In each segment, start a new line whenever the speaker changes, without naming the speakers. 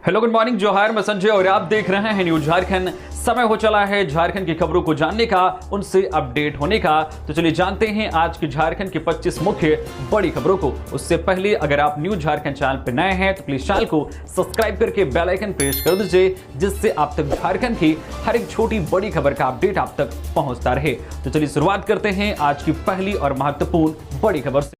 Hello, good morning, जोहार। मैं संजय और आप देख रहे हैं न्यूज झारखंड। समय हो चला है झारखंड की खबरों को जानने का, उनसे अपडेट होने का। तो चलिए जानते हैं आज की झारखंड की 25 मुख्य बड़ी खबरों को। उससे पहले अगर आप न्यूज झारखंड चैनल पर नए हैं तो प्लीज चैनल को सब्सक्राइब करके बेल आइकन प्रेस कर दीजिए, जिससे आप तक झारखंड की हर एक छोटी बड़ी खबर का अपडेट आप तक पहुंचता रहे। तो चलिए शुरुआत करते हैं आज की पहली और महत्वपूर्ण बड़ी खबर से।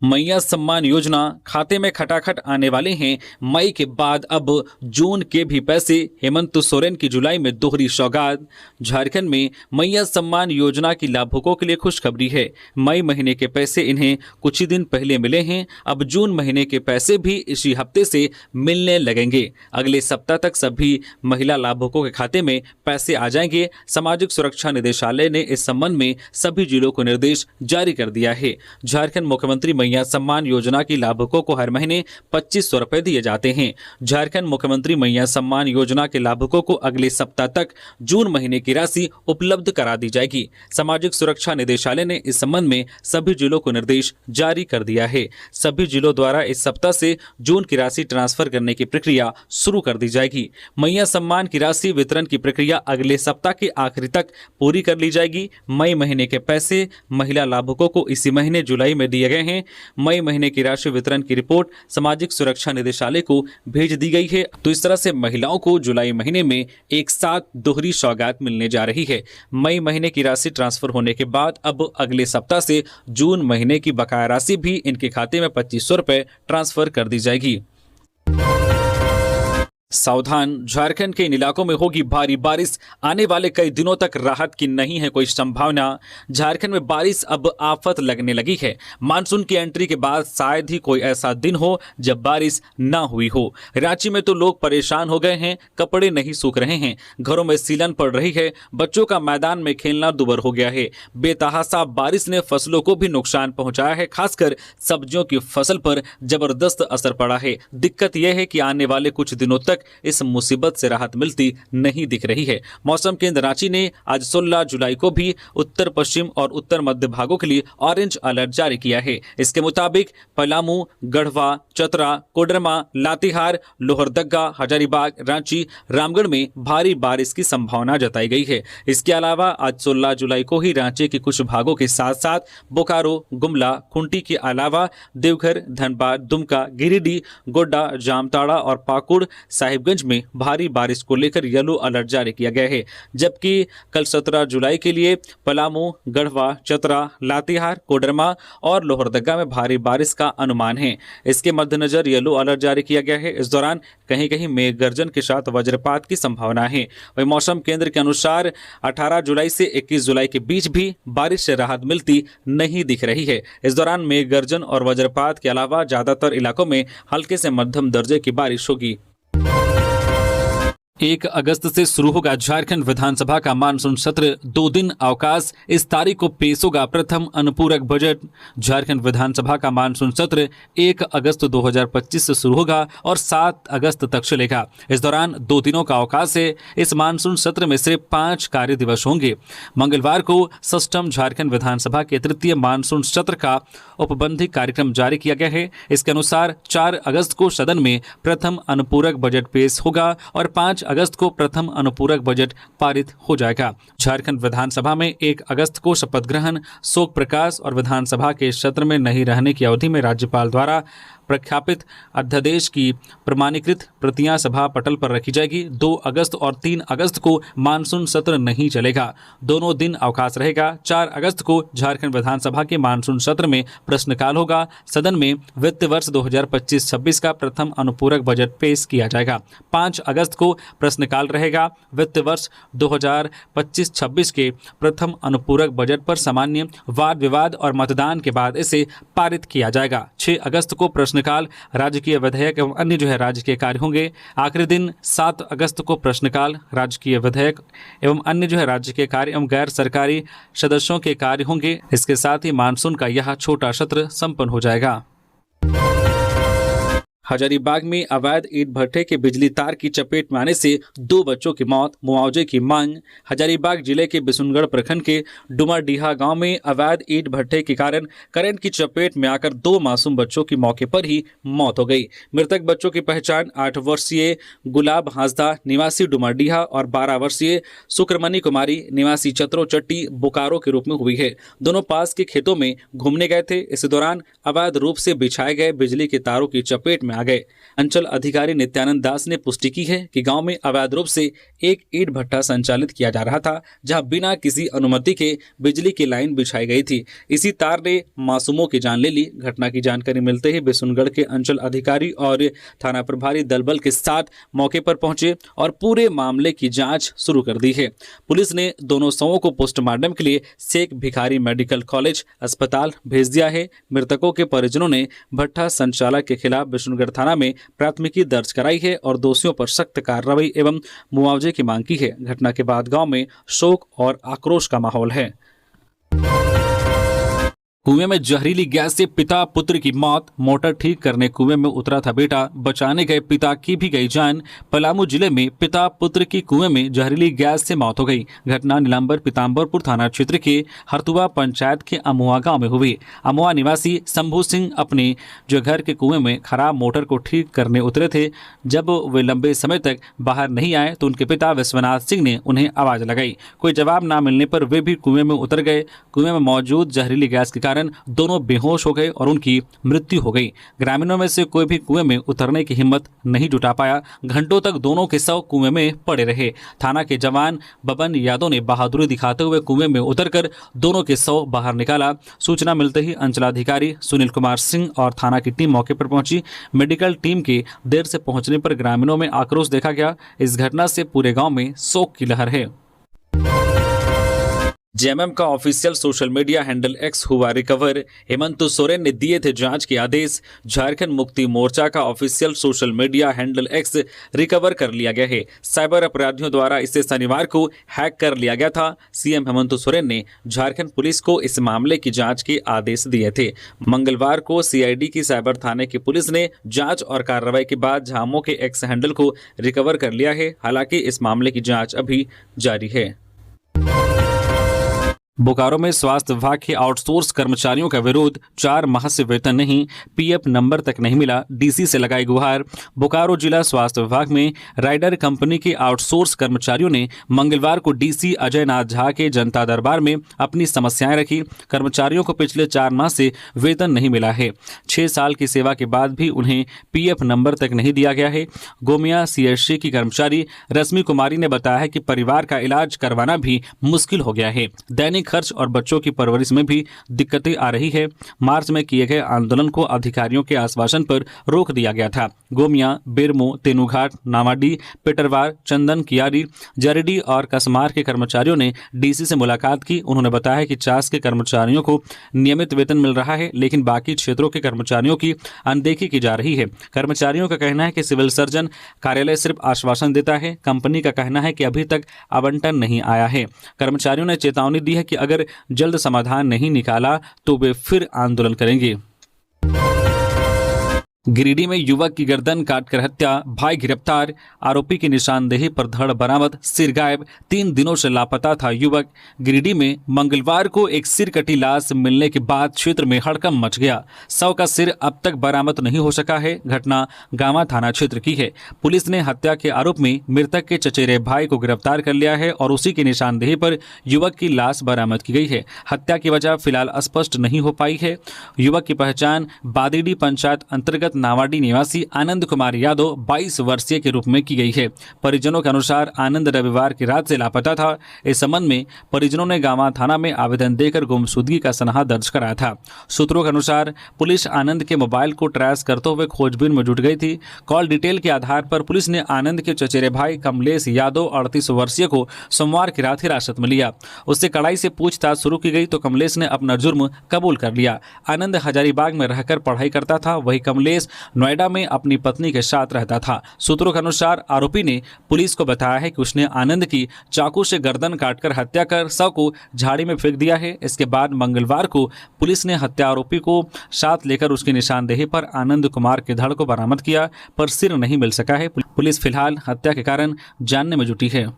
मैया सम्मान योजना खाते में खटाखट आने वाले हैं। मई के बाद अब जून के भी पैसे। हेमंत सोरेन की जुलाई में दोहरी सौगात। झारखंड में मैया सम्मान योजना की लाभुकों के लिए खुशखबरी है। मई महीने के पैसे इन्हें कुछ ही दिन पहले मिले हैं। अब जून महीने के पैसे भी इसी हफ्ते से मिलने लगेंगे। अगले सप्ताह तक सभी महिला लाभुकों के खाते में पैसे आ जाएंगे। सामाजिक सुरक्षा निदेशालय ने इस संबंध में सभी जिलों को निर्देश जारी कर दिया है। झारखंड मुख्यमंत्री मैया सम्मान योजना की लाभुकों को हर महीने 2500 रुपए दिए जाते हैं। झारखंड मुख्यमंत्री मैया सम्मान योजना के लाभुकों को अगले सप्ताह तक जून महीने की राशि उपलब्ध करा दी जाएगी। सामाजिक सुरक्षा निदेशालय ने इस संबंध में सभी जिलों को निर्देश जारी कर दिया है। सभी जिलों द्वारा इस सप्ताह से जून की राशि ट्रांसफर करने की प्रक्रिया शुरू कर दी जाएगी। मैया सम्मान की राशि वितरण की प्रक्रिया अगले सप्ताह के आखिरी तक पूरी कर ली जाएगी। मई महीने के पैसे महिला लाभुकों को इसी महीने जुलाई में दिए गए हैं। मई महीने की राशि वितरण की रिपोर्ट सामाजिक सुरक्षा निदेशालय को भेज दी गई है। तो इस तरह से महिलाओं को जुलाई महीने में एक साथ दोहरी सौगात मिलने जा रही है। मई महीने की राशि ट्रांसफर होने के बाद अब अगले सप्ताह से जून महीने की बकाया राशि भी इनके खाते में 2500 रुपए ट्रांसफर कर दी जाएगी। सावधान, झारखंड के इन इलाकों में होगी भारी बारिश। आने वाले कई दिनों तक राहत की नहीं है कोई संभावना। झारखंड में बारिश अब आफत लगने लगी है। मानसून की एंट्री के बाद शायद ही कोई ऐसा दिन हो जब बारिश ना हुई हो। रांची में तो लोग परेशान हो गए हैं, कपड़े नहीं सूख रहे हैं, घरों में सीलन पड़ रही है, बच्चों का मैदान में खेलना दूभर हो गया है। बेतहाशा बारिश ने फसलों को भी नुकसान पहुंचाया है। खासकर सब्जियों की फसल पर जबरदस्त असर पड़ा है। दिक्कत यह है कि आने वाले कुछ दिनों तक इस मुसीबत से राहत मिलती नहीं दिख रही है। मौसम केंद्र रांची ने आज 16 जुलाई को भी उत्तर पश्चिम और उत्तर मध्य भागों के लिए ऑरेंज अलर्ट जारी किया है। इसके मुताबिक पलामू, गढ़वा, चतरा, कोडरमा, लातेहार, लोहरदगा, हजारीबाग, रांची, रामगढ़ में भारी बारिश की संभावना जताई गई है। इसके अलावा आज 16 जुलाई को ही रांची के कुछ भागों के साथ साथ बोकारो, गुमला, खूंटी के अलावा देवघर, धनबाद, दुमका, गिरिडीह, गोड्डा, जामताड़ा और पाकुड़, साहिबगंज में भारी बारिश को लेकर येलो अलर्ट जारी किया गया है। जबकि कल 17 जुलाई के लिए पलामू, गढ़वा, चतरा, लातेहार, कोडरमा और लोहरदगा में भारी बारिश का अनुमान है। इसके मद्देनजर येलो अलर्ट जारी किया गया है। इस दौरान कहीं कहीं मेघ गर्जन के साथ वज्रपात की संभावना है। वहीं मौसम केंद्र के अनुसार 18 जुलाई से 21 जुलाई के बीच भी बारिश से राहत मिलती नहीं दिख रही है। इस दौरान मेघ गर्जन और वज्रपात के अलावा ज्यादातर इलाकों में हल्के से मध्यम दर्जे की बारिश होगी। 1 अगस्त से शुरू होगा झारखंड विधानसभा का मानसून सत्र। 2 दिन अवकाश। इस तारीख को पेश होगा प्रथम अनुपूरक बजट। झारखंड विधानसभा का मानसून सत्र 1 अगस्त 2025 से शुरू होगा और 7 अगस्त तक चलेगा। इस दौरान 2 दिनों का अवकाश है। इस मानसून सत्र में से 5 कार्य दिवस होंगे। मंगलवार को षष्ठम झारखंड विधानसभा के तृतीय मानसून सत्र का औपबंधिक कार्यक्रम जारी किया गया है। इसके अनुसार 4 अगस्त को सदन में प्रथम अनुपूरक बजट पेश होगा और 5 अगस्त को प्रथम अनुपूरक बजट पारित हो जाएगा। झारखंड विधानसभा में 1 अगस्त को शपथ ग्रहण, शोक प्रकाश और विधानसभा के सत्र में नहीं रहने की अवधि में राज्यपाल द्वारा प्रख्यापित अध्यादेश की प्रमाणीकृत प्रतियां सभा पटल पर रखी जाएगी। 2 अगस्त और 3 अगस्त को मानसून सत्र नहीं चलेगा, दोनों दिन अवकाश रहेगा। 4 अगस्त को झारखंड विधानसभा के मानसून सत्र में प्रश्नकाल होगा। सदन में वित्त वर्ष 2025-26 का प्रथम अनुपूरक बजट पेश किया जाएगा। 5 अगस्त को प्रश्नकाल रहेगा। वित्त वर्ष 2025-26 के प्रथम अनुपूरक बजट पर सामान्य वाद विवाद और मतदान के बाद इसे पारित किया जाएगा। 6 अगस्त को प्रश्नकाल, राजकीय विधेयक एवं अन्य राजकीय कार्य होंगे। आखिरी दिन 7 अगस्त को प्रश्नकाल, राजकीय विधेयक एवं अन्य राजकीय कार्य एवं गैर सरकारी सदस्यों के कार्य होंगे। इसके साथ ही मानसून का यह छोटा सत्र संपन्न हो जाएगा। हजारीबाग में अवैध ईंट भट्ठे के बिजली तार की चपेट में आने से 2 बच्चों की मौत, मुआवजे की मांग। हजारीबाग जिले के बिशुनगढ़ प्रखंड के डुमरडीहा गांव में अवैध ईंट भट्ठे के कारण करंट की चपेट में आकर 2 मासूम बच्चों की मौके पर ही मौत हो गई। मृतक बच्चों की पहचान 8 वर्षीय गुलाब हांसदा निवासी डुमरडीहा और 12 वर्षीय सुक्रमणी कुमारी निवासी चतरो चट्टी बोकारो के रूप में हुई है। दोनों पास के खेतों में घूमने गए थे। इस दौरान अवैध रूप से बिछाए गए बिजली के तारों की चपेट में आ गए। अंचल अधिकारी नित्यानंद दास ने पुष्टि की है कि गांव में अवैध रूप से एक ईंट भट्ठा संचालित किया जा रहा था, जहां बिना किसी अनुमति के बिजली की लाइन बिछाई गई थी। इसी तार ने मासूमों की जान ले ली। घटना की जानकारी मिलते ही बिशुनगढ़ के अंचल अधिकारी और थाना प्रभारी दलबल के साथ मौके पर पहुंचे और पूरे मामले की जांच शुरू कर दी है। पुलिस ने दोनों शवों को पोस्टमार्टम के लिए शेख भिखारी मेडिकल कॉलेज अस्पताल भेज दिया है। मृतकों के परिजनों ने भट्ठा संचालक के खिलाफ बिशुनगढ़ थाना में प्राथमिकी दर्ज कराई है और दोषियों पर सख्त कार्रवाई एवं मुआवजे की मांग की है। घटना के बाद गांव में शोक और आक्रोश का माहौल है। कुएं में जहरीली गैस से पिता पुत्र की मौत। मोटर ठीक करने कुएं में उतरा था बेटा, बचाने गए पिता की भी गई जान। पलामू जिले में पिता पुत्र की कुएं में जहरीली गैस से मौत हो गई। घटना नीलांबर पीताम्बरपुर थाना क्षेत्र के हरतुआ पंचायत के अमुआ गांव में हुई। अमुआ निवासी शंभू सिंह अपने जो घर के कुएं में खराब मोटर को ठीक करने उतरे थे। जब वे लंबे समय तक बाहर नहीं आए तो उनके पिता विश्वनाथ सिंह ने उन्हें आवाज लगाई। कोई जवाब न मिलने पर वे भी कुएं में उतर गए। कुएं में मौजूद जहरीली गैस के कारण दोनों बेहोश हो गए और उनकी मृत्यु हो गई। ग्रामीणों में से कोई भी कुएं में उतरने की हिम्मत नहीं जुटा पाया। घंटों तक दोनों के शव कुएं में पड़े रहे। थाना के जवान बबन यादव ने बहादुरी दिखाते हुए कुएं में उतरकर दोनों के शव बाहर निकाला। सूचना मिलते ही अंचलाधिकारी सुनील कुमार सिंह और थाना की टीम मौके पर पहुंची। मेडिकल टीम के देर से पहुंचने पर ग्रामीणों में आक्रोश देखा गया। इस घटना से पूरे गांव में शोक की लहर है। जेएमएम का official social media handle x हुआ रिकवर। हेमंत सोरेन ने दिए थे जांच के आदेश। झारखंड मुक्ति मोर्चा का official social media handle x recover कर लिया गया है। साइबर अपराधियों द्वारा इसे शनिवार को हैक कर लिया गया था। सीएम हेमंत सोरेन ने झारखंड पुलिस को इस मामले की जांच के आदेश दिए थे। मंगलवार को सीआईडी की साइबर थाने की पुलिस ने जांच और कार्रवाई के बाद झामो के एक्स हैंडल को रिकवर कर लिया है। हालांकि इस मामले की जांच अभी जारी है। बोकारो में स्वास्थ्य विभाग के आउटसोर्स कर्मचारियों का विरोध। 4 माह से वेतन नहीं, पीएफ नंबर तक नहीं मिला, डीसी से लगाई गुहार। बोकारो जिला स्वास्थ्य विभाग में राइडर कंपनी के आउटसोर्स कर्मचारियों ने मंगलवार को डीसी अजय नाथ झा के जनता दरबार में अपनी समस्याएं रखी। कर्मचारियों को पिछले 4 माह से वेतन नहीं मिला है। 6 साल की सेवा के बाद भी उन्हें पीएफ नंबर तक नहीं दिया गया है। गोमिया सीएचसी की कर्मचारी रश्मि कुमारी ने बताया है कि परिवार का इलाज करवाना भी मुश्किल हो गया है। दैनिक खर्च और बच्चों की परवरिश में भी दिक्कतें आ रही है। मार्च में किए गए आंदोलन को अधिकारियों के आश्वासन पर रोक दिया गया था। गोमिया, बेरमो, तेनुघाट, नामाडी, पेटरवार, चंदन कियारी, जरीडी और कसमार के कर्मचारियों ने डीसी से मुलाकात की। उन्होंने बताया कि चास के कर्मचारियों को नियमित वेतन मिल रहा है, लेकिन बाकी क्षेत्रों के कर्मचारियों की अनदेखी की जा रही है। कर्मचारियों का कहना है कि सिविल सर्जन कार्यालय सिर्फ आश्वासन देता है। कंपनी का कहना है कि अभी तक आवंटन नहीं आया है। कर्मचारियों ने चेतावनी दी है कि अगर जल्द समाधान नहीं निकाला तो वे फिर आंदोलन करेंगे। गिरिडीह में युवक की गर्दन काटकर हत्या, भाई गिरफ्तार। आरोपी की निशानदेही पर धड़ बरामद, सिर गायब। 3 दिनों से लापता था युवक। गिरिडीह में मंगलवार को एक सिर कटी लाश मिलने के बाद क्षेत्र में हड़कंप मच गया। शव का सिर अब तक बरामद नहीं हो सका है। घटना गामा थाना क्षेत्र की है। पुलिस ने हत्या के आरोप में मृतक के चचेरे भाई को गिरफ्तार कर लिया है और उसी की निशानदेही पर युवक की लाश बरामद की गई है। हत्या की वजह फिलहाल स्पष्ट नहीं हो पाई है। युवक की पहचान बादीडी पंचायत अंतर्गत नावाडी निवासी आनंद कुमार यादव 22 वर्षीय के रूप में की गई है। परिजनों के अनुसार आनंद रविवार की रात से लापता था। इस संबंध में परिजनों ने गामा थाना में आवेदन देकर गुमशुदगी का सनहा दर्ज कराया था। सूत्रों के अनुसार पुलिस आनंद के मोबाइल को ट्रेस करते हुए खोजबीन में जुट गई थी। कॉल डिटेल के आधार पर पुलिस ने आनंद के चचेरे भाई कमलेश यादव 38 वर्षीय को सोमवार की रात हिरासत में लिया। उससे कड़ाई से पूछताछ शुरू की गई तो कमलेश ने अपना जुर्म कबूल कर लिया। आनंद हजारीबाग में रहकर पढ़ाई करता था। वही कमलेश रमेश नोएडा में अपनी पत्नी के साथ रहता था। सूत्रों के अनुसार आरोपी ने पुलिस को बताया है कि उसने आनंद की चाकू से गर्दन काटकर हत्या कर शव को झाड़ी में फेंक दिया है। इसके बाद मंगलवार को पुलिस ने हत्या आरोपी को साथ लेकर उसकी निशानदेही पर आनंद कुमार के धड़ को बरामद किया, पर सिर नहीं मिल सका है। पुलिस फिलहाल हत्या के कारण जानने में जुटी है।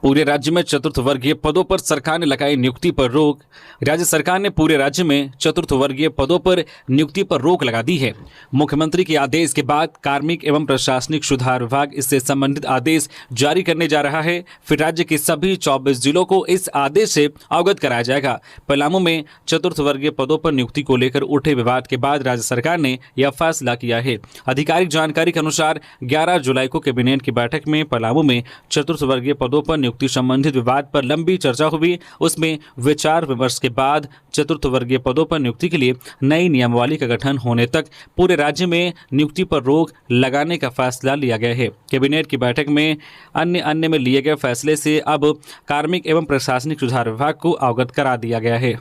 पूरे राज्य में चतुर्थ वर्गीय पदों पर सरकार ने लगाई नियुक्ति पर रोक। राज्य सरकार ने पूरे राज्य में चतुर्थ वर्गीय पदों पर नियुक्ति पर रोक लगा दी है। मुख्यमंत्री के आदेश के बाद कार्मिक एवं प्रशासनिक सुधार विभाग इससे संबंधित आदेश जारी करने जा रहा है। फिर राज्य के सभी 24 जिलों को इस आदेश से अवगत कराया जाएगा। पलामू में चतुर्थ वर्गीय पदों पर नियुक्ति को लेकर उठे विवाद के बाद राज्य सरकार ने यह फैसला किया है। आधिकारिक जानकारी के अनुसार 11 जुलाई को कैबिनेट की बैठक में पलामू में चतुर्थ वर्गीय पदों पर नियुक्ति संबंधित विवाद पर लंबी चर्चा हुई। उसमें विचार विमर्श के बाद चतुर्थ वर्गीय पदों पर नियुक्ति के लिए नई नियमावली का गठन होने तक पूरे राज्य में नियुक्ति पर रोक लगाने का फैसला लिया गया है। कैबिनेट की बैठक में अन्य में लिए गए फैसले से अब कार्मिक एवं प्रशासनिक सुधार विभाग को अवगत करा दिया गया है।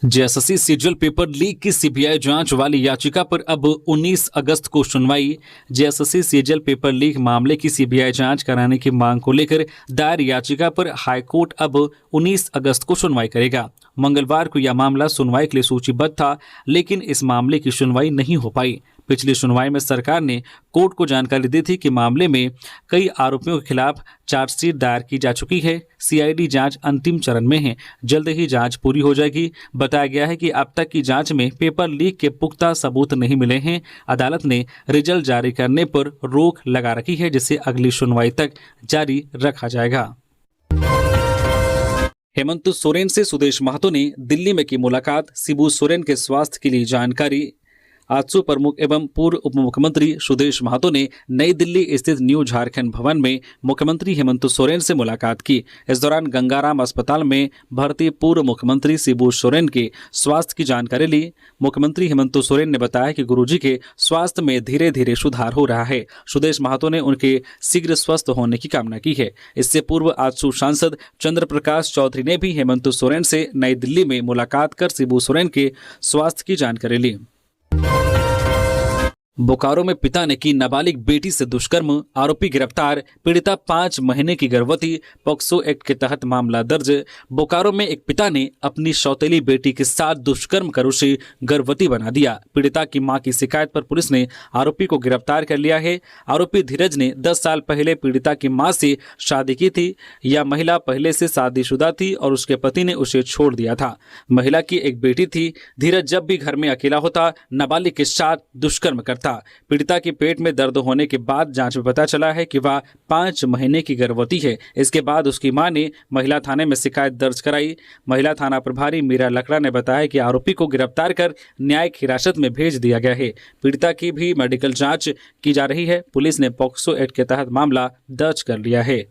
जेएसएससी सीजीएल पेपर लीक की सीबीआई जांच वाली याचिका पर अब 19 अगस्त को सुनवाई। जेएसएससी सीजीएल पेपर लीक मामले की सीबीआई जांच कराने की मांग को लेकर दायर याचिका पर हाईकोर्ट अब 19 अगस्त को सुनवाई करेगा। मंगलवार को यह मामला सुनवाई के लिए सूचीबद्ध था, लेकिन इस मामले की सुनवाई नहीं हो पाई। पिछली सुनवाई में सरकार ने कोर्ट को जानकारी दी थी कि मामले में कई आरोपियों के खिलाफ चार्जशीट दायर की जा चुकी है। सीआईडी जांच अंतिम चरण में है, जल्द ही जांच पूरी हो जाएगी। बताया गया है कि अब तक की जांच में पेपर लीक के पुख्ता सबूत नहीं मिले हैं। अदालत ने रिजल्ट जारी करने पर रोक लगा रखी है, जिसे अगली सुनवाई तक जारी रखा जाएगा। हेमंत सोरेन से सुदेश महतो ने दिल्ली में की मुलाकात। शिबू सोरेन के स्वास्थ्य के लिए जानकारी। आजसू प्रमुख एवं पूर्व उप मुख्यमंत्री सुदेश महतो ने नई दिल्ली स्थित न्यू झारखंड भवन में मुख्यमंत्री हेमंत सोरेन से मुलाकात की। इस दौरान गंगाराम अस्पताल में भर्ती पूर्व मुख्यमंत्री शिबू सोरेन के स्वास्थ्य की जानकारी ली। मुख्यमंत्री हेमंत सोरेन ने बताया कि गुरुजी के स्वास्थ्य में धीरे धीरे सुधार हो रहा है। सुदेश महतो ने उनके शीघ्र स्वस्थ होने की कामना की है। इससे पूर्व आजसू सांसद चंद्र प्रकाश चौधरी ने भी हेमंत सोरेन से नई दिल्ली में मुलाकात कर शिबू सोरेन के स्वास्थ्य की जानकारी ली। बोकारो में पिता ने की नाबालिग बेटी से दुष्कर्म, आरोपी गिरफ्तार। पीड़िता 5 महीने की गर्भवती। पॉक्सो एक्ट के तहत मामला दर्ज। बोकारो में एक पिता ने अपनी सौतेली बेटी के साथ दुष्कर्म कर उसे गर्भवती बना दिया। पीड़िता की मां की शिकायत पर पुलिस ने आरोपी को गिरफ्तार कर लिया है। आरोपी धीरज ने 10 साल पहले पीड़िता की मां से शादी की थी। यह महिला पहले से शादीशुदा थी और उसके पति ने उसे छोड़ दिया था। महिला की एक बेटी थी। धीरज जब भी घर में अकेला होता नाबालिग के साथ दुष्कर्म करता। पीड़िता के पेट में दर्द होने के बाद जांच में पता चला है कि वह 5 महीने की गर्भवती है। इसके बाद उसकी मां ने महिला थाने में शिकायत दर्ज कराई। महिला थाना प्रभारी मीरा लकड़ा ने बताया कि आरोपी को गिरफ्तार कर न्यायिक हिरासत में भेज दिया गया है। पीड़िता की भी मेडिकल जांच की जा रही है। पुलिस ने पॉक्सो एक्ट के तहत मामला दर्ज कर लिया है।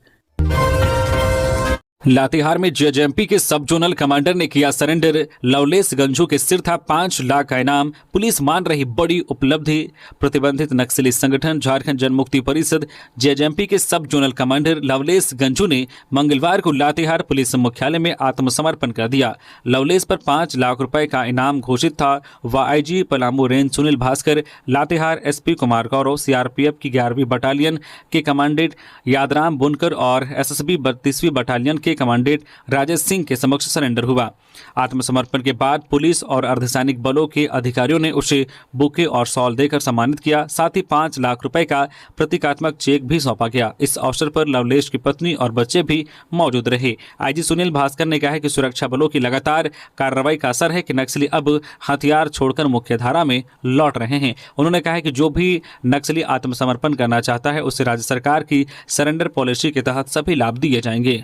लातेहार में जेजेएमपी के सब जोनल कमांडर ने किया सरेंडर। लवलेश गंजू के सिर था 5 लाख का इनाम। पुलिस मान रही बड़ी उपलब्धि। प्रतिबंधित नक्सली संगठन झारखंड जनमुक्ति परिषद जेजेएमपी के सब जोनल कमांडर लवलेश गंजू ने मंगलवार को लातेहार पुलिस मुख्यालय में आत्मसमर्पण कर दिया। लवलेश पर 5 लाख रुपए का इनाम घोषित था। वह IG Palamu range Sunil Bhaskar, Latehar SP Kumar Gaurav, CRPF की 11वीं बटालियन के कमांडेंट यादराम बुनकर और एसएसबी 32वीं बटालियन के कमांडेंट राजेश सिंह के समक्ष सरेंडर हुआ। आत्मसमर्पण के बाद पुलिस और अर्धसैनिक बलों के अधिकारियों ने उसे बुके और शॉल देकर सम्मानित किया। साथ ही 5 लाख रुपए का प्रतीकात्मक चेक भी सौंपा गया। इस अवसर पर लवलेश की पत्नी और बच्चे भी मौजूद रहे। आईजी सुनील भास्कर ने कहा कि सुरक्षा बलों की लगातार कार्रवाई का असर है कि नक्सली अब हथियार छोड़कर मुख्यधारा में लौट रहे हैं। उन्होंने कहा कि जो भी नक्सली आत्मसमर्पण करना चाहता है उसे राज्य सरकार की सरेंडर पॉलिसी के तहत सभी लाभ दिए जाएंगे।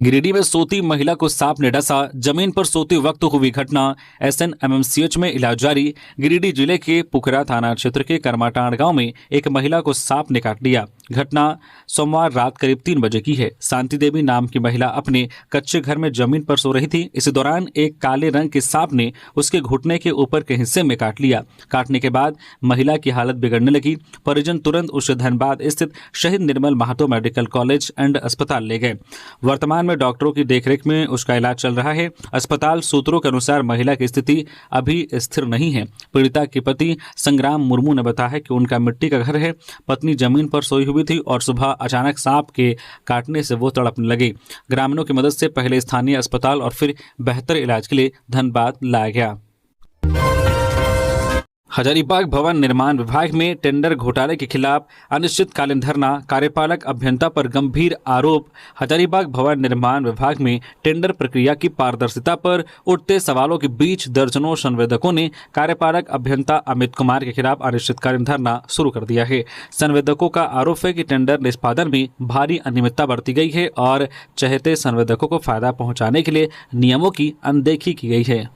गिरिडीह में सोती महिला को सांप ने डसा। जमीन पर सोते वक्त हुई घटना। एसएनएमएमसीएच में इलाज जारी। गिरिडीह जिले के पुखरा थाना क्षेत्र के करमाटांड गांव में एक महिला को सांप ने काट लिया। घटना सोमवार रात करीब 3 बजे की है। शांति देवी नाम की महिला अपने कच्चे घर में जमीन पर सो रही थी। इस दौरान एक काले रंग के सांप ने उसके घुटने के ऊपर के हिस्से में काट लिया। काटने के बाद महिला की हालत बिगड़ने लगी। परिजन तुरंत उसे धनबाद स्थित शहीद निर्मल महतो मेडिकल कॉलेज एंड अस्पताल ले गए। वर्तमान वर्तमान में डॉक्टरों की देखरेख में उसका इलाज चल रहा है। अस्पताल सूत्रों के अनुसार महिला की स्थिति अभी स्थिर नहीं है। पीड़िता के पति संग्राम मुर्मू ने बताया कि उनका मिट्टी का घर है। पत्नी जमीन पर सोई हुई थी और सुबह अचानक सांप के काटने से वो तड़पने लगी। ग्रामीणों की मदद से पहले स्थानीय अस्पताल और फिर बेहतर इलाज के लिए धनबाद लाया गया। हजारीबाग भवन निर्माण विभाग में टेंडर घोटाले के खिलाफ अनिश्चितकालीन धरना, कार्यपालक अभियंता पर गंभीर आरोप। हजारीबाग भवन निर्माण विभाग में टेंडर प्रक्रिया की पारदर्शिता पर उठते सवालों के बीच दर्जनों संवेदकों ने कार्यपालक अभियंता अमित कुमार के खिलाफ अनिश्चितकालीन धरना शुरू कर दिया है। संवेदकों का आरोप है कि टेंडर निष्पादन में भारी अनियमितता बरती गई है और चहेते संवेदकों को फायदा पहुंचाने के लिए नियमों की अनदेखी की गई है।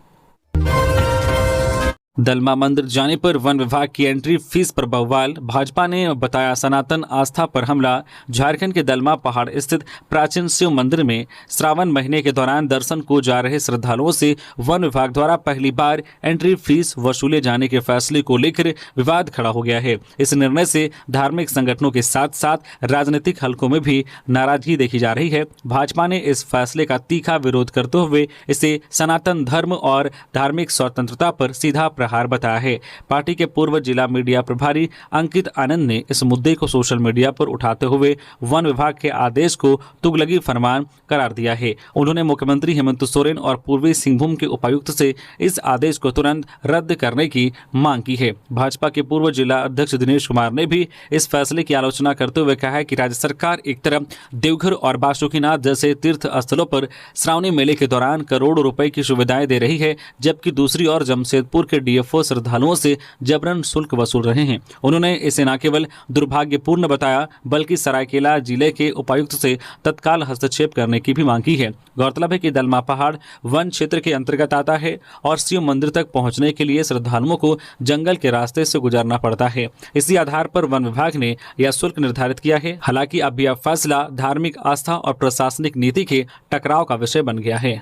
दलमा मंदिर जाने पर वन विभाग की एंट्री फीस पर बवाल। भाजपा ने बताया सनातन आस्था पर हमला। झारखंड के दलमा पहाड़ स्थित प्राचीन शिव मंदिर में श्रावण महीने के दौरान दर्शन को जा रहे श्रद्धालुओं से वन विभाग द्वारा पहली बार एंट्री फीस वसूले जाने के फैसले को लेकर विवाद खड़ा हो गया है। इस निर्णय से धार्मिक संगठनों के साथ साथ राजनीतिक हलकों में भी नाराजगी देखी जा रही है। भाजपा ने इस फैसले का तीखा विरोध करते हुए इसे सनातन धर्म और धार्मिक स्वतंत्रता पर सीधा हार बताया है। पार्टी के पूर्व जिला मीडिया प्रभारी अंकित आनंद ने इस मुद्दे को सोशल मीडिया पर उठाते हुए वन विभाग के आदेश को तुगलकी फरमान करार दिया है। उन्होंने मुख्यमंत्री हेमंत सोरेन और पूर्वी सिंहभूम के उपायुक्त से इस आदेश को तुरंत रद्द करने की मांग की है। भाजपा के पूर्व जिला अध्यक्ष दिनेश कुमार ने भी इस फैसले की आलोचना करते हुए कहा है कि राज्य सरकार एक तरफ देवघर और बासुकीनाथ जैसे तीर्थ स्थलों पर श्रावणी मेले के दौरान करोड़ों रुपए की सुविधाएं दे रही है, जबकि दूसरी ओर जमशेदपुर के डीएफओ श्रद्धालुओं से जबरन शुल्क वसूल रहे हैं। उन्होंने इसे न केवल दुर्भाग्यपूर्ण बताया बल्कि सरायकेला जिले के उपायुक्त से तत्काल हस्तक्षेप करने की भी मांग की है। गौरतलब है कि दलमा पहाड़ वन क्षेत्र के अंतर्गत आता है और शिव मंदिर तक पहुंचने के लिए श्रद्धालुओं को जंगल के रास्ते से गुजरना पड़ता है। इसी आधार पर वन विभाग ने यह शुल्क निर्धारित किया है। हालांकि अब यह फैसला धार्मिक आस्था और प्रशासनिक नीति के टकराव का विषय बन गया है।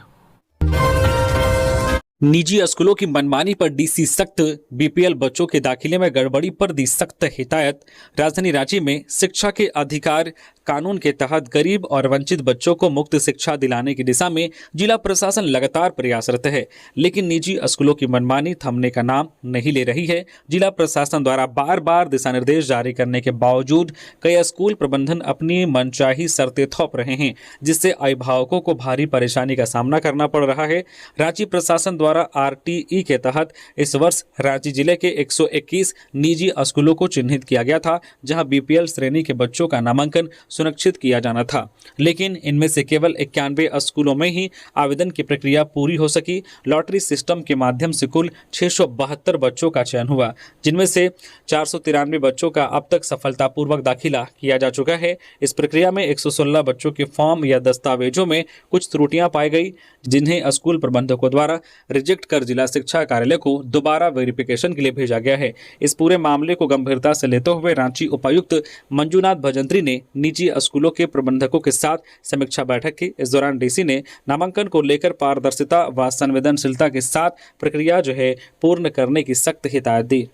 निजी स्कूलों की मनमानी पर डीसी सख्त। बीपीएल बच्चों के दाखिले में गड़बड़ी पर दी सख्त हिदायत। राजधानी रांची में शिक्षा के अधिकार कानून के तहत गरीब और वंचित बच्चों को मुफ्त शिक्षा दिलाने की दिशा में जिला प्रशासन लगातार प्रयासरत है, लेकिन निजी स्कूलों की मनमानी थमने का नाम नहीं ले रही है। जिला प्रशासन द्वारा बार बार दिशा निर्देश जारी करने के बावजूद कई स्कूल प्रबंधन अपनी मनचाही शर्तें थोप रहे हैं, जिससे अभिभावकों को भारी परेशानी का सामना करना पड़ रहा है। रांची प्रशासन द्वारा आरटीई के तहत इस वर्ष रांची जिले के 121 निजी स्कूलों को चिन्हित किया गया था, जहां बीपीएल श्रेणी के बच्चों का नामांकन सुनिश्चित किया जाना था, लेकिन इनमें से केवल 91 स्कूलों में ही आवेदन की प्रक्रिया पूरी हो सकी। लॉटरी सिस्टम के माध्यम से कुल 672 बच्चों का चयन हुआ, जिनमें से 493 बच्चों का अब तक सफलतापूर्वक दाखिला किया जा चुका है। इस प्रक्रिया में 116 बच्चों के फॉर्म या दस्तावेजों में कुछ त्रुटियां पाई गई, जिन्हें स्कूल प्रबंधकों द्वारा रिजेक्ट कर जिला शिक्षा कार्यालय को दोबारा वेरिफिकेशन के लिए भेजा गया है। इस पूरे मामले को गंभीरता से लेते हुए रांची उपायुक्त मंजूनाथ भजंत्री ने निजी स्कूलों के प्रबंधकों के साथ समीक्षा बैठक की। इस दौरान डीसी ने नामांकन को लेकर पारदर्शिता व संवेदनशीलता के साथ प्रक्रिया पूर्ण करने की सख्त हिदायत दी।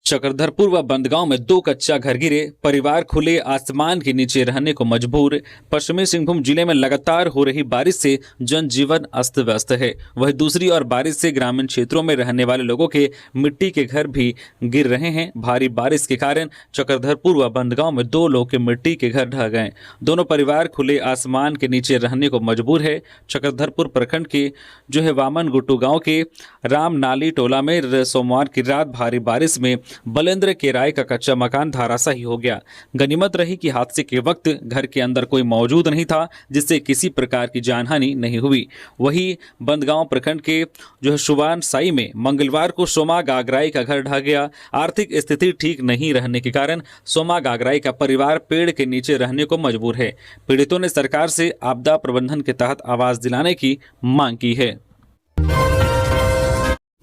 चक्रधरपुर व बंदगांव में 2 कच्चा घर गिरे, परिवार खुले आसमान के नीचे रहने को मजबूर। पश्चिमी सिंहभूम जिले में लगातार हो रही बारिश से जनजीवन अस्त व्यस्त है। वहीं दूसरी ओर बारिश से ग्रामीण क्षेत्रों में रहने वाले लोगों के मिट्टी के घर भी गिर रहे हैं। भारी बारिश के कारण चक्रधरपुर व बंदगांव में 2 लोगों के मिट्टी के घर ढह गए। दोनों परिवार खुले आसमान के नीचे रहने को मजबूर है। चक्रधरपुर प्रखंड के वामन गुट्टू गाँव के राम नाली टोला में सोमवार की रात भारी बारिश में बलेंद्र के राय का कच्चा मकान धराशायी हो गया। गनीमत रही कि हादसे के वक्त घर के अंदर कोई मौजूद नहीं था, जिससे किसी प्रकार की जानहानि नहीं हुई। वहीं बंदगांव प्रखंड के शुभान साई में मंगलवार को सोमा गागराई का घर ढह गया। आर्थिक स्थिति ठीक नहीं रहने के कारण सोमा गागराई का परिवार पेड़ के नीचे रहने को मजबूर है। पीड़ितों ने सरकार से आपदा प्रबंधन के तहत आवास दिलाने की मांग की है।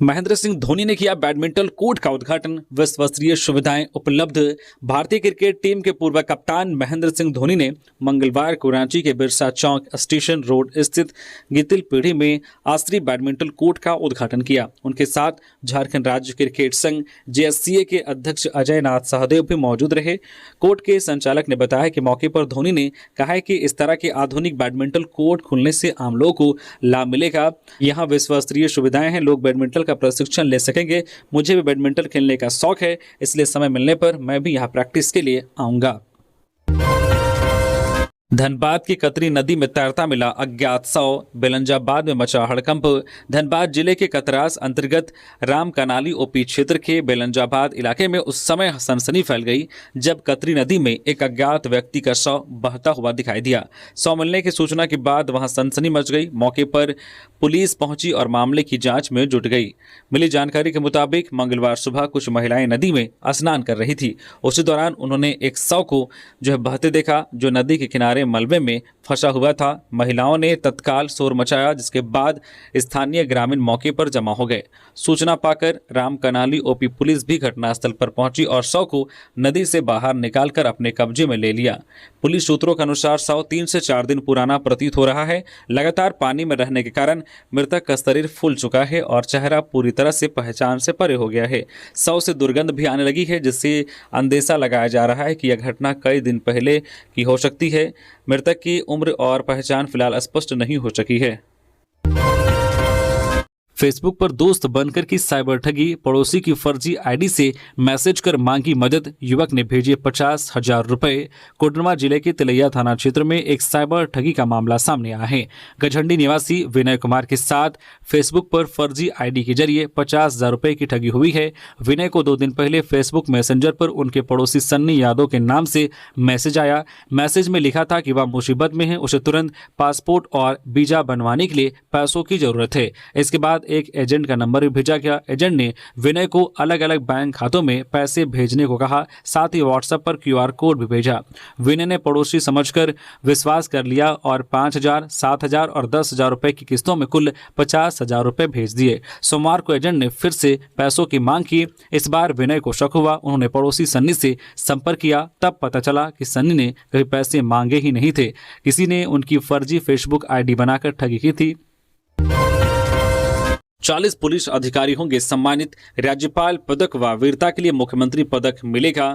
महेंद्र सिंह धोनी ने किया बैडमिंटन कोर्ट का उद्घाटन, विश्वस्तरीय सुविधाएं उपलब्ध। भारतीय क्रिकेट टीम के पूर्व कप्तान महेंद्र सिंह धोनी ने मंगलवार को रांची के बिरसा चौक स्टेशन रोड स्थित गितिल पीढ़ी में आश्रय बैडमिंटन कोर्ट का उद्घाटन किया। उनके साथ झारखंड राज्य क्रिकेट संघ JSCA के अध्यक्ष अजय नाथ सहदेव भी मौजूद रहे। कोर्ट के संचालक ने बताया कि मौके पर धोनी ने कहा है कि इस तरह के आधुनिक बैडमिंटन कोर्ट खुलने से आम लोगों को लाभ मिलेगा। यहाँ विश्वस्तरीय सुविधाएं हैं, लोग बैडमिंटन का प्रशिक्षण ले सकेंगे। मुझे भी बैडमिंटन खेलने का शौक है, इसलिए समय मिलने पर मैं भी यहाँ प्रैक्टिस के लिए आऊंगा। धनबाद की कतरी नदी में तैरता मिला अज्ञात शव, बेलंजाबाद में मचा हड़कंप। धनबाद जिले के कतरास अंतर्गत राम कनाली OP क्षेत्र के बेलंजाबाद इलाके में उस समय सनसनी फैल गई जब कतरी नदी में एक अज्ञात व्यक्ति का शव बहता हुआ दिखाई दिया। शव मिलने की सूचना के बाद वहां सनसनी मच गई। मौके पर पुलिस पहुंची और मामले की जांच में जुट गई। मिली जानकारी के मुताबिक मंगलवार सुबह कुछ महिलाएं नदी में स्नान कर रही थी। उसी दौरान उन्होंने एक शव को बहते देखा जो नदी के किनारे मलबे में फंसा हुआ था। महिलाओं ने तत्काल शोर मचाया, जिसके बाद स्थानीय ग्रामीण मौके पर जमा हो गए। सूचना पाकर राम कनाली OP पुलिस भी घटनास्थल पर पहुंची और शव को नदी से बाहर निकालकर अपने कब्जे में ले लिया। पुलिस सूत्रों के अनुसार शव 3 से 4 दिन पुराना प्रतीत हो रहा है। लगातार पानी में रहने के कारण मृतक का शरीर फूल चुका है और चेहरा पूरी तरह से पहचान से परे हो गया है। शव से दुर्गंध भी आने लगी है, जिससे अंदेशा लगाया जा रहा है कि यह घटना कई दिन पहले की हो सकती है। मृतक की उम्र और पहचान फिलहाल स्पष्ट नहीं हो सकी है। फेसबुक पर दोस्त बनकर की साइबर ठगी, पड़ोसी की फर्जी आईडी से मैसेज कर मांगी मदद, युवक ने भेजे 50,000 रुपए। कोडरमा जिले के तिलैया थाना क्षेत्र में एक साइबर ठगी का मामला सामने आया है। गझंडी निवासी विनय कुमार के साथ फेसबुक पर फर्जी आईडी के जरिए 50,000 रुपए की ठगी हुई है। विनय को 2 दिन पहले फेसबुक मैसेंजर पर उनके पड़ोसी सन्नी यादव के नाम से मैसेज आया। मैसेज में लिखा था कि वह मुसीबत में है, उसे तुरंत पासपोर्ट और वीजा बनवाने के लिए पैसों की जरूरत है। इसके बाद एक एजेंट का नंबर भी भेजा गया। एजेंट ने विनय को अलग अलग बैंक खातों में पैसे भेजने को कहा, साथ ही व्हाट्सएप पर QR कोड भी भेजा। विनय ने पड़ोसी समझकर विश्वास कर लिया और 5,000, 7,000 और 10,000 रुपए की किस्तों में कुल 50,000 रुपए भेज दिए। सोमवार को एजेंट ने फिर से पैसों की मांग की। इस बार विनय को शक हुआ। उन्होंने पड़ोसी सन्नी से संपर्क किया। तब पता चला कि सन्नी ने कभी पैसे मांगे ही नहीं थे। किसी ने उनकी फर्जी फेसबुक आईडी बनाकर ठगी की थी। 40 पुलिस अधिकारी होंगे सम्मानित, राज्यपाल पदक व वीरता के लिए मुख्यमंत्री पदक मिलेगा।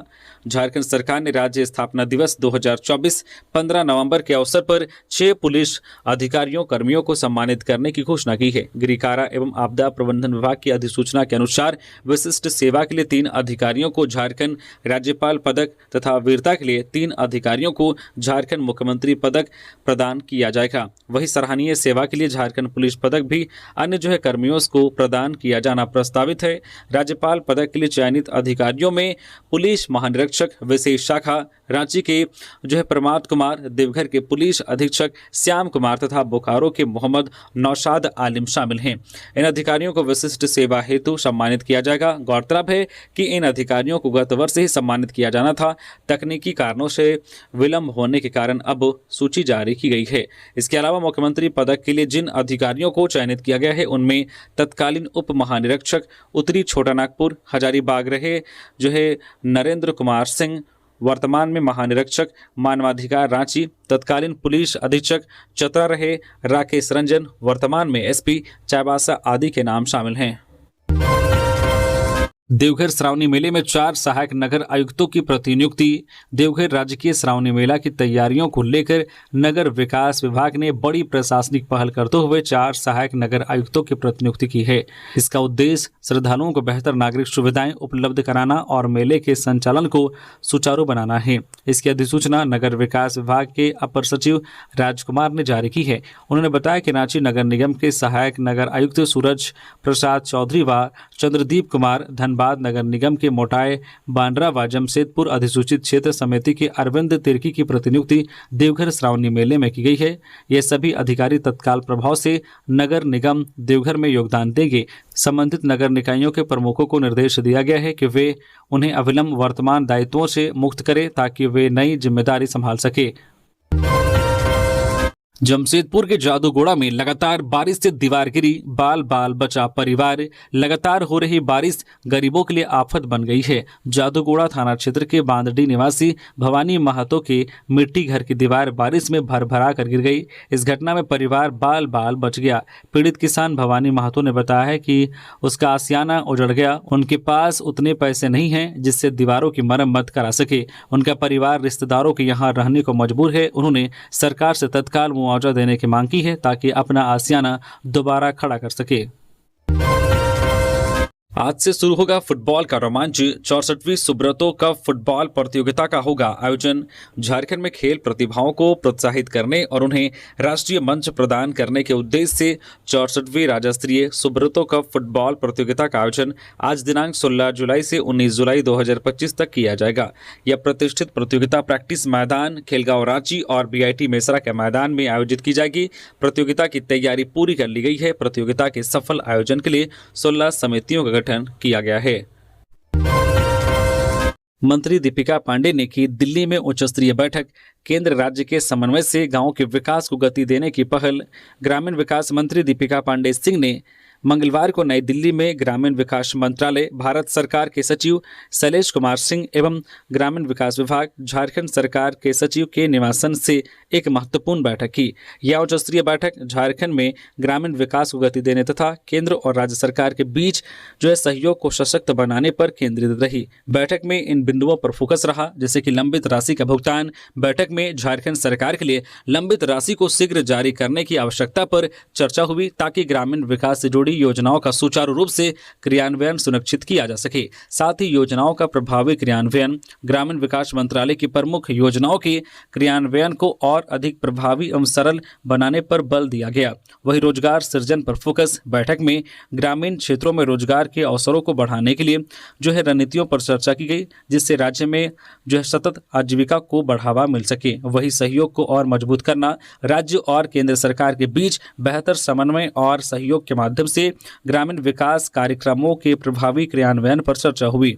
झारखंड सरकार ने राज्य स्थापना दिवस 2024 15 नवंबर के अवसर पर 6 पुलिस अधिकारियों कर्मियों को सम्मानित करने की घोषणा की है। गृह कारा एवं आपदा प्रबंधन विभाग की अधिसूचना के अनुसार विशिष्ट सेवा के लिए 3 अधिकारियों को झारखंड राज्यपाल पदक तथा वीरता के लिए 3 अधिकारियों को झारखंड मुख्यमंत्री पदक प्रदान किया जाएगा। वही सराहनीय सेवा के लिए झारखंड पुलिस पदक भी अन्य कर्मियों को प्रदान किया जाना प्रस्तावित है। राज्यपाल पदक के लिए चयनित अधिकारियों में पुलिस महानिरीक्षक विशेष शाखा रांची के प्रमाद कुमार, देवघर के पुलिस अधीक्षक श्याम कुमार तथा बोकारो के मोहम्मद नौशाद आलिम शामिल हैं। इन अधिकारियों को विशिष्ट सेवा हेतु सम्मानित किया जाएगा। गौरतलब है कि इन अधिकारियों को गत वर्ष ही सम्मानित किया जाना था। तकनीकी कारणों से विलंब होने के कारण अब सूची जारी की गई है। इसके अलावा मुख्यमंत्री पदक के लिए जिन अधिकारियों को चयनित किया गया है उनमें तत्कालीन उप महानिरीक्षक उत्तरी छोटा नागपुर हजारीबाग रहे नरेंद्र कुमार सिंह, वर्तमान में महानिरीक्षक मानवाधिकार रांची, तत्कालीन पुलिस अधीक्षक चतरा रहे राकेश रंजन, वर्तमान में SP चाईबासा आदि के नाम शामिल हैं। देवघर श्रावणी मेले में 4 सहायक नगर आयुक्तों की प्रतिनियुक्ति। देवघर राजकीय श्रावणी मेला की तैयारियों को लेकर नगर विकास विभाग ने बड़ी प्रशासनिक पहल करते हुए 4 सहायक नगर आयुक्तों की प्रतिनियुक्ति की है। इसका उद्देश्य श्रद्धालुओं को बेहतर नागरिक सुविधाएं उपलब्ध कराना और मेले के संचालन को सुचारू बनाना है। इसकी अधिसूचना नगर विकास विभाग के अपर सचिव राजकुमार ने जारी की है। उन्होंने बताया कि रांची नगर निगम के सहायक नगर आयुक्त सूरज प्रसाद चौधरी व चंद्रदीप कुमार, धनबाद नगर निगम के मोटाई, बांद्रा व जमशेदपुर अधिसूचित क्षेत्र समिति के अरविंद तिर्की की प्रतिनियुक्ति देवघर श्रावणी मेले में की गई है। ये सभी अधिकारी तत्काल प्रभाव से नगर निगम देवघर में योगदान देंगे। संबंधित नगर निकायों के प्रमुखों को निर्देश दिया गया है कि वे उन्हें अविलंब वर्तमान दायित्वों से मुक्त करें ताकि वे नई जिम्मेदारी संभाल सके। जमशेदपुर के जादूगोड़ा में लगातार बारिश से दीवार गिरी, बाल बाल बचा परिवार। लगातार हो रही बारिश गरीबों के लिए आफत बन गई है। जादूगोड़ा थाना क्षेत्र के बांदडी निवासी भवानी महतो के मिट्टी घर की दीवार बारिश में भरभरा कर गिर गई। इस घटना में परिवार बाल बाल बच गया। पीड़ित किसान भवानी महतो ने बताया है कि उसका आशियाना उजड़ गया। उनके पास उतने पैसे नहीं हैं जिससे दीवारों की मरम्मत करा सके। उनका परिवार रिश्तेदारों के यहाँ रहने को मजबूर है। उन्होंने सरकार से तत्काल मुआवजा देने की मांग की है ताकि अपना आशियाना दोबारा खड़ा कर सके। आज से शुरू होगा फुटबॉल का रोमांच। 64वीं सुब्रतो कप फुटबॉल प्रतियोगिता का होगा आयोजन। झारखंड में खेल प्रतिभाओं को प्रोत्साहित करने और उन्हें राष्ट्रीय मंच प्रदान करने के उद्देश्य से 64वीं राज्य स्तरीय सुब्रतो कप फुटबॉल प्रतियोगिता का आयोजन आज दिनांक 16 जुलाई से 19 जुलाई 2025 तक किया जाएगा। यह प्रतिष्ठित प्रतियोगिता प्रैक्टिस मैदान खेलगांव रांची और बीआईटी मेसरा के मैदान में आयोजित की जाएगी। प्रतियोगिता की तैयारी पूरी कर ली गई है। प्रतियोगिता के सफल आयोजन के लिए 16 समितियों का गठन किया गया है। मंत्री दीपिका पांडे ने की दिल्ली में उच्च स्तरीय बैठक। केंद्र राज्य के समन्वय से गांवों के विकास को गति देने की पहल। ग्रामीण विकास मंत्री दीपिका पांडे सिंह ने मंगलवार को नई दिल्ली में ग्रामीण विकास मंत्रालय, भारत सरकार के सचिव शैलेश कुमार सिंह एवं ग्रामीण विकास विभाग, झारखंड सरकार के सचिव के निवासन से एक महत्वपूर्ण बैठक की। यह उच्च स्तरीय बैठक झारखंड में ग्रामीण विकास को गति देने तथा केंद्र और राज्य सरकार के बीच सहयोग को सशक्त बनाने पर केंद्रित रही। बैठक में इन बिंदुओं पर फोकस रहा, जैसे कि लंबित राशि का भुगतान। बैठक में झारखंड सरकार के लिए लंबित राशि को शीघ्र जारी करने की आवश्यकता पर चर्चा हुई ताकि ग्रामीण विकास से जुड़ी योजनाओं का सुचारू रूप से क्रियान्वयन सुनिश्चित किया जा सके। साथ ही योजनाओं का प्रभावी क्रियान्वयन, ग्रामीण विकास मंत्रालय की प्रमुख योजनाओं के क्रियान्वयन को और अधिक प्रभावी एवं सरल बनाने पर बल दिया गया। वहीं रोजगार सृजन पर फोकस। बैठक में ग्रामीण क्षेत्रों में रोजगार के अवसरों को बढ़ाने के लिए रणनीतियों पर चर्चा की गई, जिससे राज्य में सतत आजीविका को बढ़ावा मिल सके। वही सहयोग को और मजबूत करना। राज्य और केंद्र सरकार के बीच बेहतर समन्वय और सहयोग के माध्यम से ग्रामीण विकास कार्यक्रमों के प्रभावी क्रियान्वयन पर चर्चा हुई।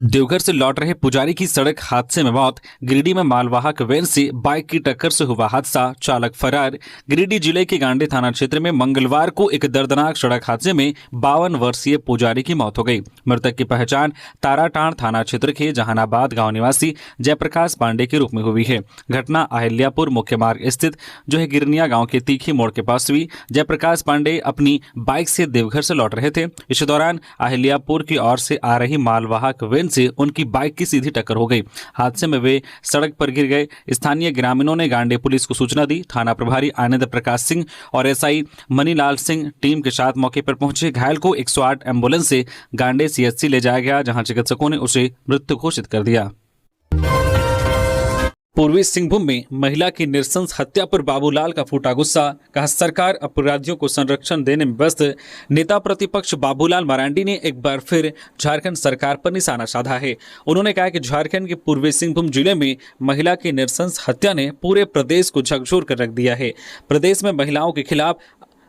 देवघर से लौट रहे पुजारी की सड़क हादसे में मौत। गिरिडीह में मालवाहक वैन से बाइक की टक्कर से हुआ हादसा, चालक फरार। गिरिडीह जिले के गांडी थाना क्षेत्र में मंगलवार को एक दर्दनाक सड़क हादसे में 52 वर्षीय पुजारी की मौत हो गई। मृतक की पहचान ताराटांड़ थाना क्षेत्र के जहानाबाद गांव निवासी जयप्रकाश पांडे के रूप में हुई है। घटना अहिल्यापुर मुख्य मार्ग स्थित गिरनिया गाँव के तीखी मोड़ के पास हुई। जयप्रकाश पांडे अपनी बाइक से देवघर से लौट रहे थे। इस दौरान अहिल्यापुर की ओर से आ रही मालवाहक वैन से उनकी बाइक की सीधी टक्कर हो गई। हादसे में वे सड़क पर गिर गए। स्थानीय ग्रामीणों ने गांडे पुलिस को सूचना दी। थाना प्रभारी आनंद प्रकाश सिंह और एसआई मनीलाल सिंह टीम के साथ मौके पर पहुंचे। घायल को 108 एम्बुलेंस से गांडे सीएचसी ले जाया गया, जहां चिकित्सकों ने उसे मृत घोषित कर दिया। पूर्वी सिंहभूम में महिला की नृशंस हत्या पर बाबूलाल का फूटा गुस्सा। कहा, सरकार अपराधियों को संरक्षण देने में व्यस्त। नेता प्रतिपक्ष बाबूलाल मरांडी ने एक बार फिर झारखंड सरकार पर निशाना साधा है। उन्होंने कहा कि झारखंड के पूर्वी सिंहभूम जिले में महिला की नृशंस हत्या ने पूरे प्रदेश को झकझोर कर रख दिया है। प्रदेश में महिलाओं के खिलाफ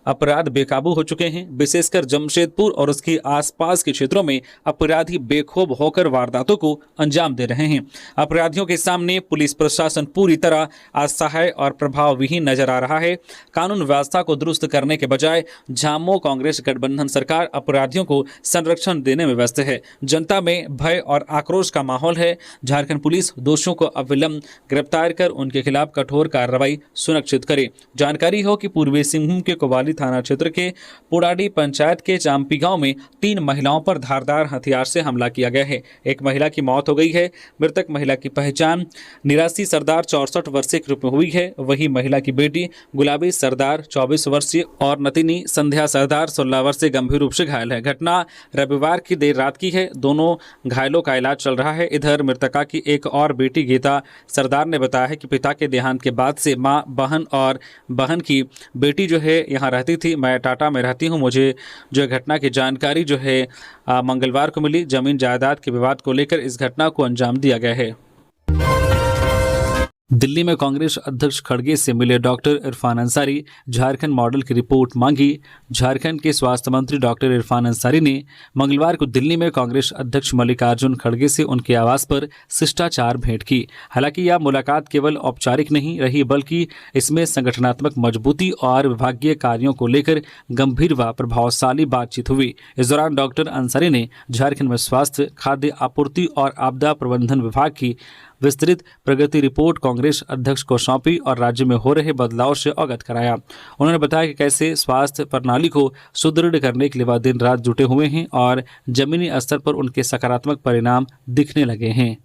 अपराध बेकाबू हो चुके हैं। विशेषकर जमशेदपुर और उसके आसपास के क्षेत्रों में अपराधी बेखौफ होकर वारदातों को अंजाम दे रहे हैं। अपराधियों के सामने पुलिस प्रशासन पूरी तरह असहाय और प्रभावविहीन नजर आ रहा है। कानून व्यवस्था को दुरुस्त करने के बजाय झामो कांग्रेस गठबंधन सरकार अपराधियों को संरक्षण देने में व्यस्त है। जनता में भय और आक्रोश का माहौल है। झारखंड पुलिस दोषियों को अविलंब गिरफ्तार कर उनके खिलाफ कठोर कार्रवाई सुनिश्चित करे। जानकारी हो कि पूर्वी सिंहभूम के कोवाली थाना क्षेत्र के पुड़ाडी पंचायत के चांपी गांव में 3 महिलाओं पर धारदार हथियार से हमला किया गया है। एक महिला की मौत हो गई है। मृतक महिला की पहचान निरासी सरदार 64 वर्षीय के रूप में हुई है। वही महिला की बेटी गुलाबी सरदार 24 वर्षीय और नतिनी संध्या सरदार 16 वर्षीय गंभीर रूप से घायल है। घटना रविवार की देर रात की है। दोनों घायलों का इलाज चल रहा है। इधर मृतका की एक और बेटी गीता सरदार ने बताया है कि पिता के देहांत के बाद से मां, बहन और बहन की बेटी यहाँ रहती थी। मैं टाटा में रहती हूँ। मुझे घटना की जानकारी मंगलवार को मिली। जमीन जायदाद के विवाद को लेकर इस घटना को अंजाम दिया गया है। दिल्ली में कांग्रेस अध्यक्ष खड़गे से मिले डॉक्टर इरफान अंसारी, झारखंड मॉडल की रिपोर्ट मांगी। झारखंड के स्वास्थ्य मंत्री डॉक्टर इरफान अंसारी ने मंगलवार को दिल्ली में कांग्रेस अध्यक्ष मल्लिकार्जुन खड़गे से उनके आवास पर शिष्टाचार भेंट की। हालांकि यह मुलाकात केवल औपचारिक नहीं रही, बल्कि इसमें संगठनात्मक मजबूती और विभागीय कार्यों को लेकर गंभीर व प्रभावशाली बातचीत हुई। इस दौरान डॉक्टर अंसारी ने झारखंड में स्वास्थ्य, खाद्य आपूर्ति और आपदा प्रबंधन विभाग की विस्तृत प्रगति रिपोर्ट कांग्रेस अध्यक्ष को सौंपी और राज्य में हो रहे बदलाव से अवगत कराया। उन्होंने बताया कि कैसे स्वास्थ्य प्रणाली को सुदृढ़ करने के लिए वह दिन रात जुटे हुए हैं और जमीनी स्तर पर उनके सकारात्मक परिणाम दिखने लगे हैं।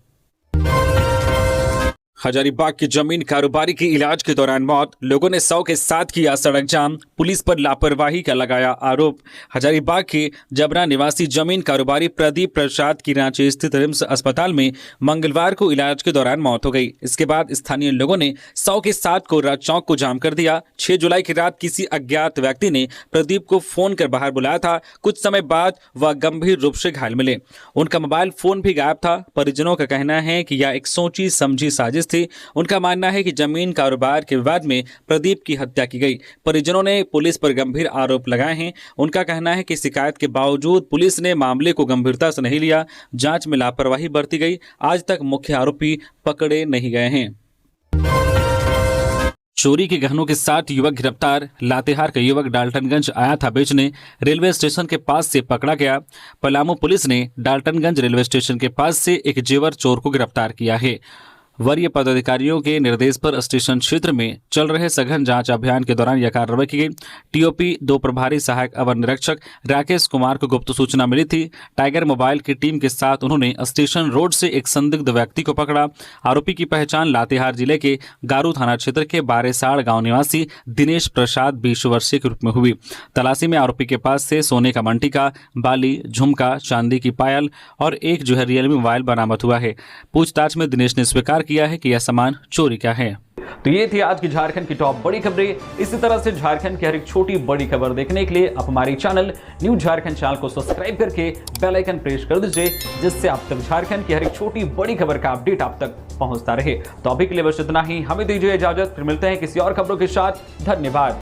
हजारीबाग की जमीन कारोबारी की इलाज के दौरान मौत, लोगों ने 100 के साथ किया सड़क जाम, पुलिस पर लापरवाही का लगाया आरोप। हजारीबाग के जबरा निवासी जमीन कारोबारी प्रदीप प्रसाद की रांची स्थित रिम्स अस्पताल में मंगलवार को इलाज के दौरान मौत हो गई। इसके बाद स्थानीय लोगों ने 100 के साथ कोर्रा चौक को जाम कर दिया। 6 जुलाई की रात किसी अज्ञात व्यक्ति ने प्रदीप को फोन कर बाहर बुलाया था। कुछ समय बाद वह गंभीर रूप से घायल मिले। उनका मोबाइल फोन भी गायब था। परिजनों का कहना है कि यह एक सोची समझी साजिश थी। उनका मानना है कि जमीन कारोबार के विवाद में प्रदीप की हत्या की गई। परिजनों ने पुलिस पर गंभीर आरोप लगाए हैं। उनका कहना है कि शिकायत के बावजूद पुलिस ने मामले को गंभीरता से नहीं लिया, जांच में लापरवाही बरती गई। आज तक मुख्य आरोपी पकड़े नहीं गए हैं। चोरी के गहनों के साथ युवक गिरफ्तार। लातेहार का युवक डाल्टनगंज आया था बेचने, रेलवे स्टेशन के पास से पकड़ा गया। पलामू पुलिस ने डाल्टनगंज रेलवे स्टेशन के पास से एक जेवर चोर को गिरफ्तार किया है। वरीय पदाधिकारियों के निर्देश पर स्टेशन क्षेत्र में चल रहे सघन जांच अभियान के दौरान यह कार्रवाई की गई। टीओपी 2 प्रभारी सहायक अवर निरीक्षक राकेश कुमार को गुप्त सूचना मिली थी। टाइगर मोबाइल की टीम के साथ उन्होंने स्टेशन रोड से एक संदिग्ध व्यक्ति को पकड़ा। आरोपी की पहचान लातेहार जिले के गारू थाना क्षेत्र के बारेसाड़ गांव निवासी दिनेश प्रसाद 20 वर्षीय के रूप में हुई। तलाशी में आरोपी के पास से सोने का मंटिका, बाली, झुमका, चांदी की पायल और एक रियलमी मोबाइल बरामद हुआ है। पूछताछ में दिनेश ने स्वीकार किया है कि यह सामान चोरी का है।
तो ये थी आज की झारखंड की टॉप बड़ी खबरें। इसी तरह से झारखंड की हर एक छोटी बड़ी खबर देखने के लिए आप हमारे चैनल न्यू झारखंड चैनल को सब्सक्राइब करके बेल आइकन प्रेस कर दीजिए, जिससे आप तक झारखंड की हर एक छोटी बड़ी खबर का अपडेट आप तक पहुंचता रहे। तो अभी के लिए बस इतना ही, हमें दीजिए इजाजत, फिर मिलते हैं किसी और खबरों के साथ। धन्यवाद।